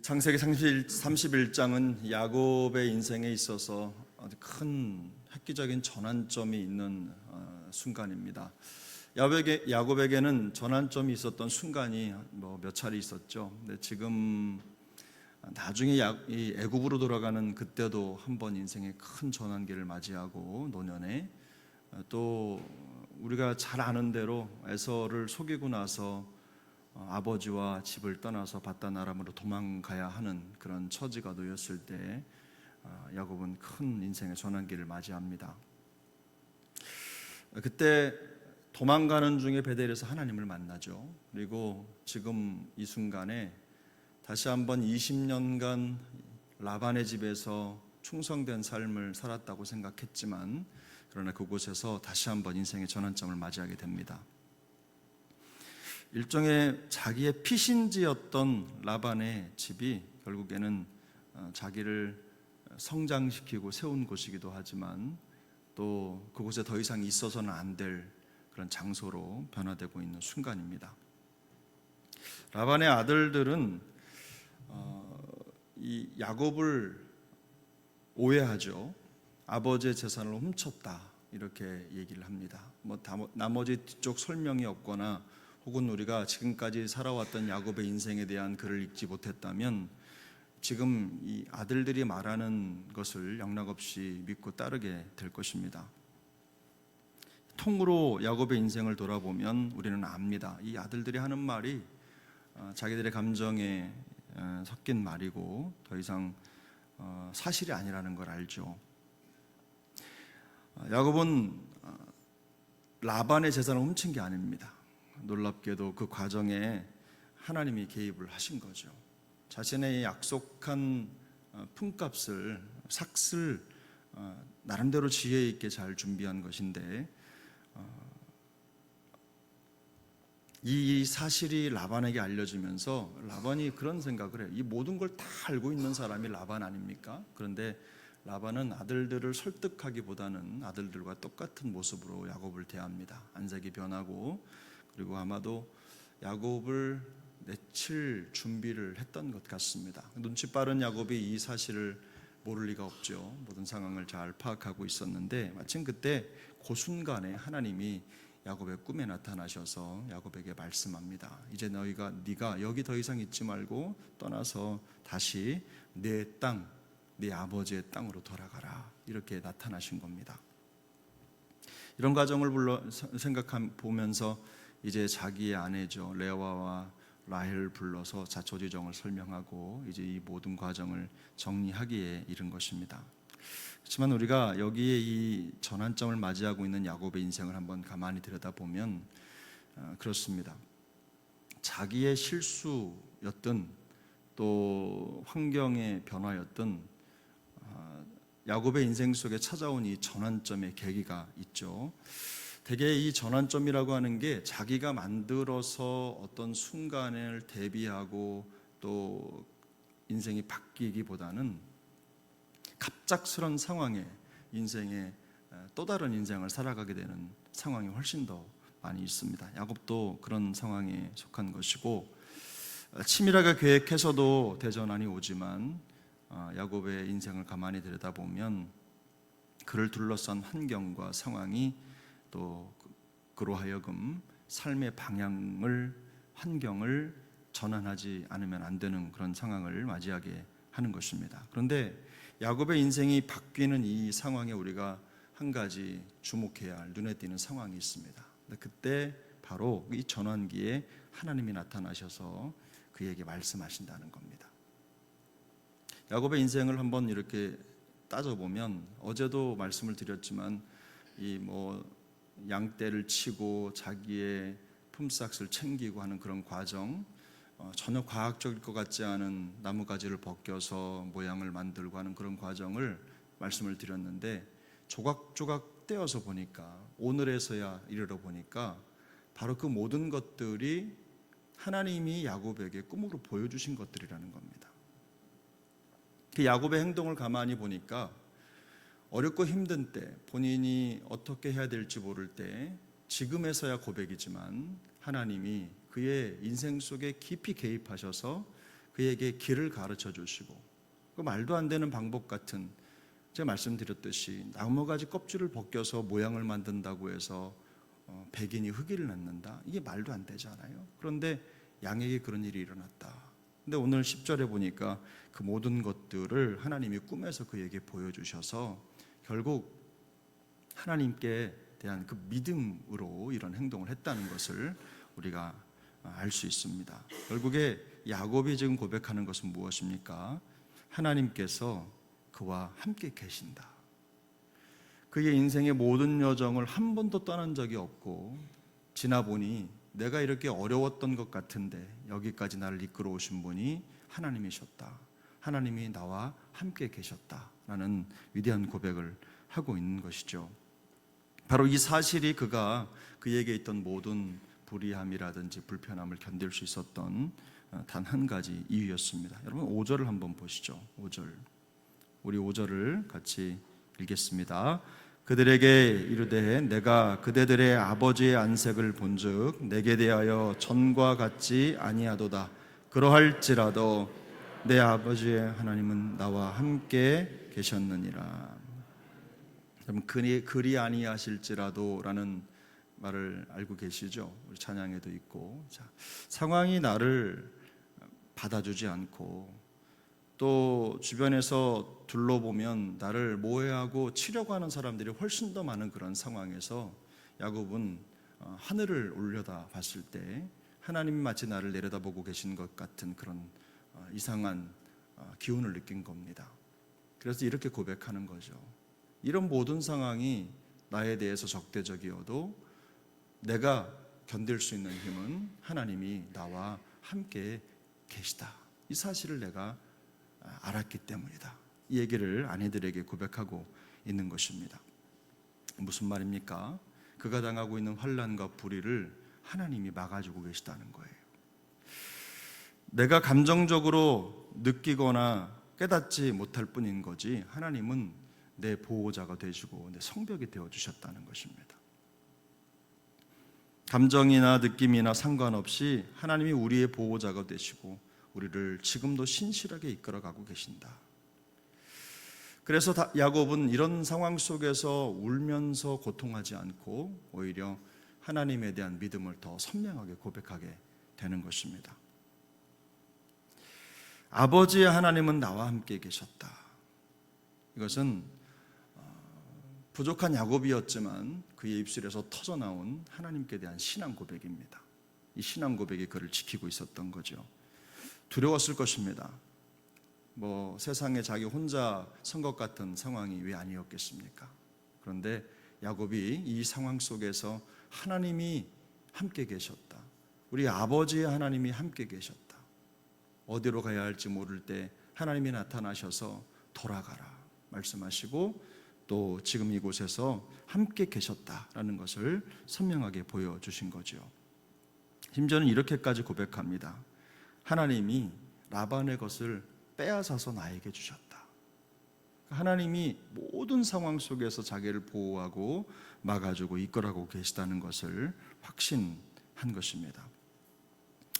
창세기 31장은 야곱의 인생에 있어서 아주 큰 획기적인 전환점이 있는 순간입니다. 야곱에게는 전환점이 있었던 순간이 몇 차례 있었죠. 근데 지금 나중에 이 애굽으로 돌아가는 그때도 한번 인생의 큰 전환기를 맞이하고 노년에 또 우리가 잘 아는 대로 에서를 속이고 나서 아버지와 집을 떠나서 바단 아람으로 도망가야 하는 그런 처지가 놓였을 때 야곱은 큰 인생의 전환기를 맞이합니다. 그때 도망가는 중에 베델에서 하나님을 만나죠. 그리고 지금 이 순간에 다시 한번 20년간 라반의 집에서 충성된 삶을 살았다고 생각했지만 그러나 그곳에서 다시 한번 인생의 전환점을 맞이하게 됩니다. 일종의 자기의 피신지였던 라반의 집이 결국에는 자기를 성장시키고 세운 곳이기도 하지만 또 그곳에 더 이상 있어서는 안 될 그런 장소로 변화되고 있는 순간입니다. 라반의 아들들은 이 야곱을 오해하죠. 아버지의 재산을 훔쳤다 이렇게 얘기를 합니다. 나머지 뒤쪽 설명이 없거나 혹은 우리가 지금까지 살아왔던 야곱의 인생에 대한 글을 읽지 못했다면 지금 이 아들들이 말하는 것을 영락없이 믿고 따르게 될 것입니다. 통으로 야곱의 인생을 돌아보면 우리는 압니다. 이 아들들이 하는 말이 자기들의 감정에 섞인 말이고 더 이상 사실이 아니라는 걸 알죠. 야곱은 라반의 재산을 훔친 게 아닙니다. 놀랍게도 그 과정에 하나님이 개입을 하신 거죠. 자신의 약속한 품값을 삭슬 나름대로 지혜 있게 잘 준비한 것인데 이 사실이 라반에게 알려지면서 라반이 그런 생각을 해요. 이 모든 걸 다 알고 있는 사람이 라반 아닙니까? 그런데 라반은 아들들을 설득하기보다는 아들들과 똑같은 모습으로 야곱을 대합니다. 안색이 변하고 그리고 아마도 야곱을 내칠 준비를 했던 것 같습니다. 눈치 빠른 야곱이 이 사실을 모를 리가 없죠. 모든 상황을 잘 파악하고 있었는데 마침 그때 그 순간에 하나님이 야곱의 꿈에 나타나셔서 야곱에게 말씀합니다. 이제 네가 여기 더 이상 있지 말고 떠나서 다시 내 땅, 네 아버지의 땅으로 돌아가라. 이렇게 나타나신 겁니다. 이런 과정을 보면서 이제 자기의 아내죠 레아와 라헬을 불러서 자초지종을 설명하고 이제 이 모든 과정을 정리하기에 이른 것입니다. 그렇지만 우리가 여기에 이 전환점을 맞이하고 있는 야곱의 인생을 한번 가만히 들여다보면 그렇습니다. 자기의 실수였든 또 환경의 변화였든 야곱의 인생 속에 찾아온 이 전환점의 계기가 있죠. 대개 이 전환점이라고 하는 게 자기가 만들어서 어떤 순간을 대비하고 또 인생이 바뀌기보다는 갑작스런 상황에 인생의 또 다른 인생을 살아가게 되는 상황이 훨씬 더 많이 있습니다. 야곱도 그런 상황에 속한 것이고 치밀하게 계획해서도 대전환이 오지만 야곱의 인생을 가만히 들여다보면 그를 둘러싼 환경과 상황이 또 그로 하여금 삶의 환경을 전환하지 않으면 안 되는 그런 상황을 맞이하게 하는 것입니다. 그런데 야곱의 인생이 바뀌는 이 상황에 우리가 한 가지 주목해야 할 눈에 띄는 상황이 있습니다. 그때 바로 이 전환기에 하나님이 나타나셔서 그에게 말씀하신다는 겁니다. 야곱의 인생을 한번 이렇게 따져보면 어제도 말씀을 드렸지만 양떼를 치고 자기의 품삯을 챙기고 하는 그런 과정, 전혀 과학적일 것 같지 않은 나무가지를 벗겨서 모양을 만들고 하는 그런 과정을 말씀을 드렸는데 조각조각 떼어서 보니까 오늘에서야 이르러 보니까 바로 그 모든 것들이 하나님이 야곱에게 꿈으로 보여주신 것들이라는 겁니다. 그 야곱의 행동을 가만히 보니까 어렵고 힘든 때 본인이 어떻게 해야 될지 모를 때 지금에서야 고백이지만 하나님이 그의 인생 속에 깊이 개입하셔서 그에게 길을 가르쳐 주시고, 그 말도 안 되는 방법 같은, 제가 말씀드렸듯이 나무가지 껍질을 벗겨서 모양을 만든다고 해서 백인이 흑인을 낳는다, 이게 말도 안 되잖아요. 그런데 양에게 그런 일이 일어났다. 근데 오늘 10절에 보니까 그 모든 것들을 하나님이 꿈에서 그에게 보여주셔서 결국 하나님께 대한 그 믿음으로 이런 행동을 했다는 것을 우리가 알 수 있습니다. 결국에 야곱이 지금 고백하는 것은 무엇입니까? 하나님께서 그와 함께 계신다. 그의 인생의 모든 여정을 한 번도 떠난 적이 없고, 지나보니 내가 이렇게 어려웠던 것 같은데 여기까지 나를 이끌어 오신 분이 하나님이셨다. 하나님이 나와 함께 계셨다라는 위대한 고백을 하고 있는 것이죠. 바로 이 사실이 그에게 있던 모든 불의함이라든지 불편함을 견딜 수 있었던 단 한 가지 이유였습니다. 여러분 5절을 한번 보시죠. 5절. 우리 5절을 같이 읽겠습니다. 그들에게 이르되 내가 그대들의 아버지의 안색을 본즉 내게 대하여 전과 같지 아니하도다. 그러할지라도 내 아버지의 하나님은 나와 함께 계셨느니라. 그리 아니하실지라도라는 말을 알고 계시죠? 우리 찬양에도 있고. 자, 상황이 나를 받아주지 않고 또 주변에서 둘러보면 나를 모해하고 치려고 하는 사람들이 훨씬 더 많은 그런 상황에서 야곱은 하늘을 올려다 봤을 때 하나님이 마치 나를 내려다보고 계신 것 같은 그런 이상한 기운을 느낀 겁니다. 그래서 이렇게 고백하는 거죠. 이런 모든 상황이 나에 대해서 적대적이어도 내가 견딜 수 있는 힘은 하나님이 나와 함께 계시다. 이 사실을 내가 알았기 때문이다. 이 얘기를 아내들에게 고백하고 있는 것입니다. 무슨 말입니까? 그가 당하고 있는 환난과 불의를 하나님이 막아주고 계시다는 거예요. 내가 감정적으로 느끼거나 깨닫지 못할 뿐인 거지 하나님은 내 보호자가 되시고 내 성벽이 되어주셨다는 것입니다. 감정이나 느낌이나 상관없이 하나님이 우리의 보호자가 되시고 우리를 지금도 신실하게 이끌어가고 계신다. 그래서 야곱은 이런 상황 속에서 울면서 고통하지 않고 오히려 하나님에 대한 믿음을 더 선명하게 고백하게 되는 것입니다. 아버지의 하나님은 나와 함께 계셨다. 이것은 부족한 야곱이었지만 그의 입술에서 터져나온 하나님께 대한 신앙 고백입니다. 이 신앙 고백이 그를 지키고 있었던 거죠. 두려웠을 것입니다. 세상에 자기 혼자 선 것 같은 상황이 왜 아니었겠습니까? 그런데 야곱이 이 상황 속에서 하나님이 함께 계셨다. 우리 아버지의 하나님이 함께 계셨다. 어디로 가야 할지 모를 때 하나님이 나타나셔서 돌아가라 말씀하시고 또 지금 이곳에서 함께 계셨다라는 것을 선명하게 보여주신 거죠. 심지어는 이렇게까지 고백합니다. 하나님이 라반의 것을 빼앗아서 나에게 주셨다. 하나님이 모든 상황 속에서 자기를 보호하고 막아주고 이끌어가고 계시다는 것을 확신한 것입니다.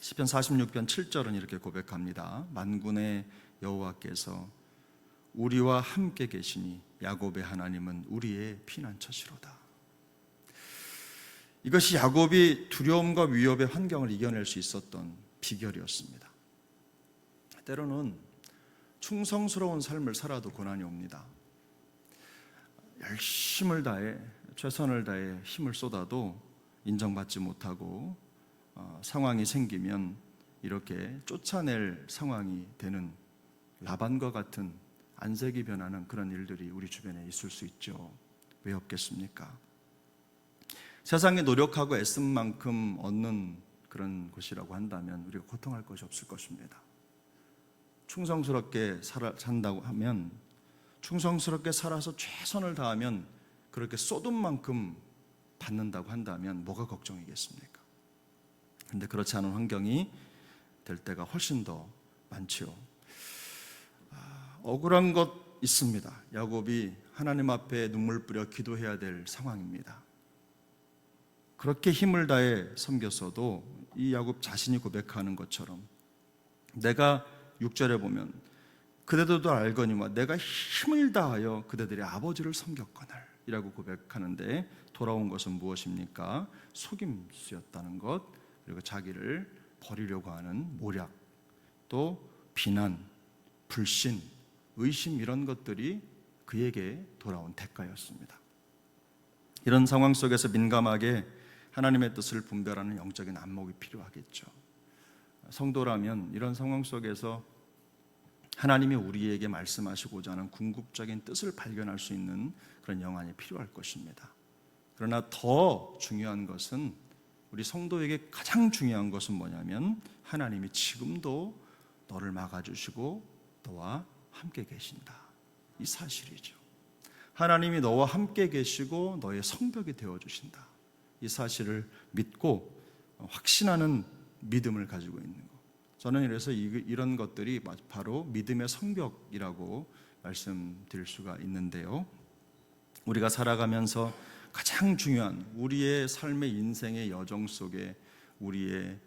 시편 46편 7절은 이렇게 고백합니다. 만군의 여호와께서 우리와 함께 계시니 야곱의 하나님은 우리의 피난처시로다. 이것이 야곱이 두려움과 위협의 환경을 이겨낼 수 있었던 비결이었습니다. 때로는 충성스러운 삶을 살아도 고난이 옵니다. 열심을 다해 최선을 다해 힘을 쏟아도 인정받지 못하고 상황이 생기면 이렇게 쫓아낼 상황이 되는 라반과 같은 안색이 변하는 그런 일들이 우리 주변에 있을 수 있죠. 왜 없겠습니까? 세상에 노력하고 애쓴 만큼 얻는 그런 곳이라고 한다면 우리가 고통할 것이 없을 것입니다. 충성스럽게 산다고 하면, 충성스럽게 살아서 최선을 다하면 그렇게 쏟은 만큼 받는다고 한다면 뭐가 걱정이겠습니까? 그런데 그렇지 않은 환경이 될 때가 훨씬 더 많지요. 억울한 것 있습니다. 야곱이 하나님 앞에 눈물 뿌려 기도해야 될 상황입니다. 그렇게 힘을 다해 섬겼어도 이 야곱 자신이 고백하는 것처럼 내가 6절에 보면 그대들도 알거니와 내가 힘을 다하여 그대들의 아버지를 섬겼거늘 이라고 고백하는데 돌아온 것은 무엇입니까? 속임수였다는 것, 그리고 자기를 버리려고 하는 모략, 또 비난, 불신, 의심 이런 것들이 그에게 돌아온 대가였습니다. 이런 상황 속에서 민감하게 하나님의 뜻을 분별하는 영적인 안목이 필요하겠죠. 성도라면 이런 상황 속에서 하나님이 우리에게 말씀하시고자 하는 궁극적인 뜻을 발견할 수 있는 그런 영안이 필요할 것입니다. 그러나 더 중요한 것은, 우리 성도에게 가장 중요한 것은 뭐냐면 하나님이 지금도 너를 막아주시고 너와 함께 계신다, 이 사실이죠. 하나님이 너와 함께 계시고 너의 성벽이 되어주신다, 이 사실을 믿고 확신하는 믿음을 가지고 있는 것. 저는 그래서 이런 것들이 바로 믿음의 성벽이라고 말씀드릴 수가 있는데요. 우리가 살아가면서 가장 중요한 우리의 삶의 인생의 여정 속에 우리의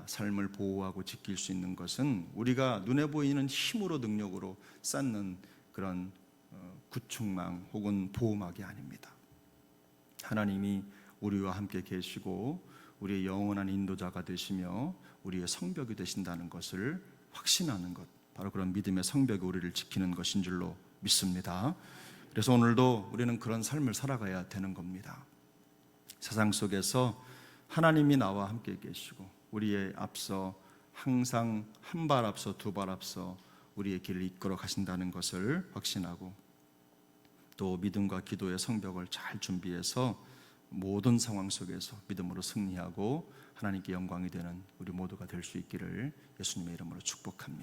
삶을 보호하고 지킬 수 있는 것은 우리가 눈에 보이는 힘으로 능력으로 쌓는 그런 구축망 혹은 보호막이 아닙니다. 하나님이 우리와 함께 계시고 우리의 영원한 인도자가 되시며 우리의 성벽이 되신다는 것을 확신하는 것, 바로 그런 믿음의 성벽이 우리를 지키는 것인 줄로 믿습니다. 그래서 오늘도 우리는 그런 삶을 살아가야 되는 겁니다. 세상 속에서 하나님이 나와 함께 계시고 우리의 앞서 항상 한 발 앞서 두 발 앞서 우리의 길을 이끌어 가신다는 것을 확신하고, 또 믿음과 기도의 성벽을 잘 준비해서 모든 상황 속에서 믿음으로 승리하고 하나님께 영광이 되는 우리 모두가 될 수 있기를 예수님의 이름으로 축복합니다.